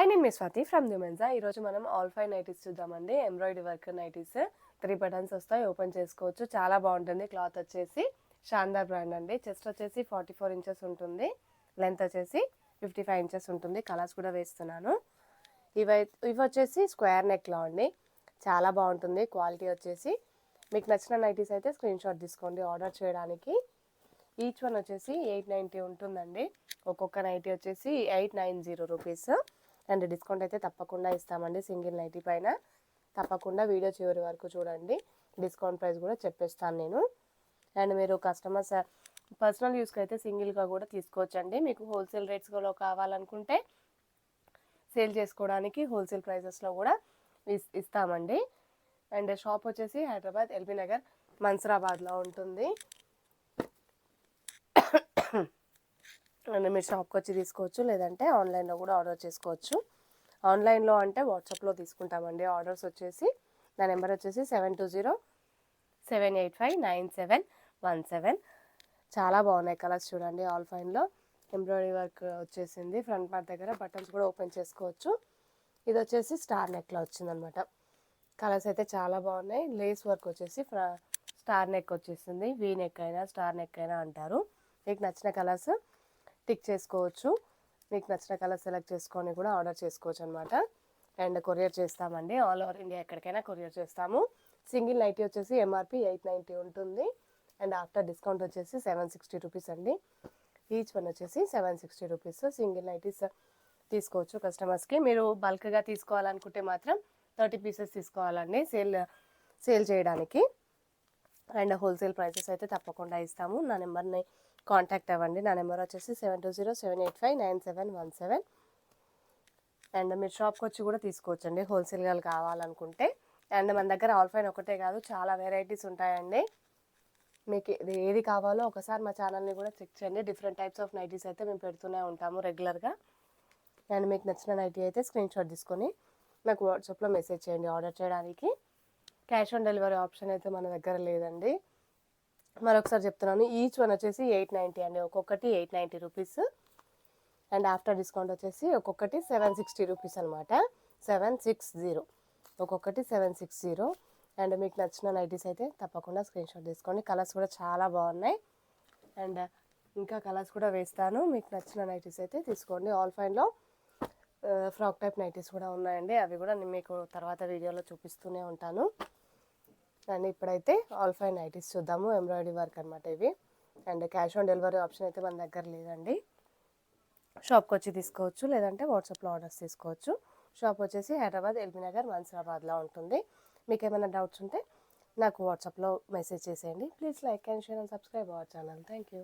Hi, నేను మీ Swathi from న్యూమెన్సా. ఈరోజు మనం ఆల్ ఫైవ్ నైటీస్ చూద్దామండి. ఎంబ్రాయిడరీ వర్క్ నైటీస్ 3 బటన్స్ వస్తాయి, ఓపెన్ చేసుకోవచ్చు. చాలా బాగుంటుంది. క్లాత్ వచ్చేసి షాందార్ బ్రాండ్ అండి. చెస్ట్ వచ్చేసి 44 ఇంచెస్ ఉంటుంది, లెంత్ వచ్చేసి 55 ఇంచెస్ ఉంటుంది. కలర్స్ కూడా వేస్తున్నాను. ఇవి వచ్చేసి స్క్వేర్ నెక్లో అండి. చాలా బాగుంటుంది. క్వాలిటీ వచ్చేసి మీకు నచ్చిన నైటీస్ అయితే స్క్రీన్ షాట్ తీసుకోండి ఆర్డర్ చేయడానికి. ఈచ్ వన్ వచ్చేసి 890 ఉంటుందండి. ఒక్కొక్క నైటీ వచ్చేసి 890 రూపీస్. అండ్ డిస్కౌంట్ అయితే తప్పకుండా ఇస్తామండి. సింగిల్ నైటీ పైన తప్పకుండా వీడియో చివరి వరకు చూడండి. డిస్కౌంట్ ప్రైస్ కూడా చెప్పేస్తాను నేను. అండ్ మీరు కస్టమర్స్ పర్సనల్ యూస్కి అయితే సింగిల్గా కూడా తీసుకోవచ్చండి. మీకు హోల్సేల్ రేట్స్లో కావాలనుకుంటే సేల్ చేసుకోవడానికి హోల్సేల్ ప్రైజెస్లో కూడా ఇస్తామండి. అండ్ షాప్ వచ్చేసి హైదరాబాద్ ఎల్బీ నగర్ మన్సరాబాద్లో ఉంటుంది. అండ్ మీరు షాప్కి వచ్చి తీసుకోవచ్చు, లేదంటే ఆన్లైన్లో కూడా ఆర్డర్ చేసుకోవచ్చు. ఆన్లైన్లో అంటే వాట్సాప్లో తీసుకుంటామండి. ఆర్డర్స్ వచ్చేసి నా నెంబర్ వచ్చేసి 7207859717. చాలా బాగున్నాయి కలర్స్ చూడండి. ఆల్ ఫైన్లో ఎంబ్రాయిడరీ వర్క్ వచ్చేసింది. ఫ్రంట్ పార్ట్ దగ్గర బటన్స్ కూడా ఓపెన్ చేసుకోవచ్చు. ఇది వచ్చేసి స్టార్ నెక్లో వచ్చిందనమాట. కలర్స్ అయితే చాలా బాగున్నాయి. లేస్ వర్క్ వచ్చేసి స్టార్ నెక్ వచ్చేసింది. వీ నెక్ అయినా స్టార్ నెక్ అయినా అంటారు. మీకు నచ్చిన కలర్స్ టిక్ చేసుకోవచ్చు. మీకు నచ్చిన కలర్ సెలెక్ట్ చేసుకొని కూడా ఆర్డర్ చేసుకోవచ్చు అనమాట. అండ్ కొరియర్ చేస్తామండి. ఆల్ ఓవర్ ఇండియా ఎక్కడికైనా కొరియర్ చేస్తాము. సింగిల్ నైటీ వచ్చేసి ఎంఆర్పి 890 ఉంటుంది. అండ్ ఆఫ్టర్ డిస్కౌంట్ వచ్చేసి 760 రూపీస్ అండి. ఈచ్ వన్ వచ్చేసి 760 రూపీస్. సింగిల్ నైటీస్ తీసుకోవచ్చు కస్టమర్స్కి. మీరు బల్క్గా తీసుకోవాలనుకుంటే మాత్రం 30 పీసెస్ తీసుకోవాలండి సేల్ చేయడానికి. అండ్ హోల్సేల్ ప్రైసెస్ అయితే తప్పకుండా ఇస్తాము. నా నెంబర్ని కాంటాక్ట్ అవ్వండి. నా నెంబర్ వచ్చేసి 7207859717. అండ్ మీరు షాప్కి వచ్చి కూడా తీసుకోవచ్చండి హోల్సేల్గా కావాలనుకుంటే. అండ్ మన దగ్గర ఆల్ ఫైన్ ఒకటే కాదు, చాలా వెరైటీస్ ఉంటాయండి. మీకు ఏది కావాలో ఒకసారి మా ఛానల్ని కూడా చెక్ చేయండి. డిఫరెంట్ టైప్స్ ఆఫ్ నైటీస్ అయితే మేము పెడుతూనే ఉంటాము రెగ్యులర్గా. అండ్ మీకు నచ్చిన నైటీ అయితే స్క్రీన్ షాట్ తీసుకొని నాకు వాట్సాప్లో మెసేజ్ చేయండి ఆర్డర్ చేయడానికి. క్యాష్ ఆన్ డెలివరీ ఆప్షన్ అయితే మన దగ్గర లేదండి. మరొకసారి చెప్తున్నాను. ఈచ్ వన్ వచ్చేసి 890 అండి. ఒక్కొక్కటి 890 రూపీస్. అండ్ ఆఫ్టర్ డిస్కౌంట్ వచ్చేసి ఒక్కొక్కటి 760 రూపీస్ అనమాట. 760, ఒక్కొక్కటి 760. అండ్ మీకు నచ్చిన నైటీస్ అయితే తప్పకుండా స్క్రీన్ షాట్ తీసుకోండి. కలర్స్ కూడా చాలా బాగున్నాయి. అండ్ ఇంకా కలర్స్ కూడా వేస్తాను. మీకు నచ్చిన నైటీస్ అయితే తీసుకోండి. ఆల్ ఫైన్లో ఫ్రాక్ టైప్ నైటీస్ కూడా ఉన్నాయండి. అవి కూడా నేను మీకు తర్వాత వీడియోలో చూపిస్తూనే ఉంటాను. అండ్ ఇప్పుడైతే ఆల్ ఫైన్ నైటీస్ చూద్దాము. ఎంబ్రాయిడరీ వర్క్ అనమాట ఇవి. And cash on delivery option అయితే మన దగ్గర లేదండి. షాప్కి వచ్చి తీసుకోవచ్చు, లేదంటే వాట్సాప్లో ఆర్డర్స్ తీసుకోవచ్చు. షాప్ వచ్చేసి హైదరాబాద్ ఎల్బీ నగర్ మన్సరాబాద్లో ఉంటుంది. మీకు ఏమైనా డౌట్స్ ఉంటే నాకు వాట్సాప్లో మెసేజ్ చేసేయండి. Please like and share and subscribe our channel. Thank you.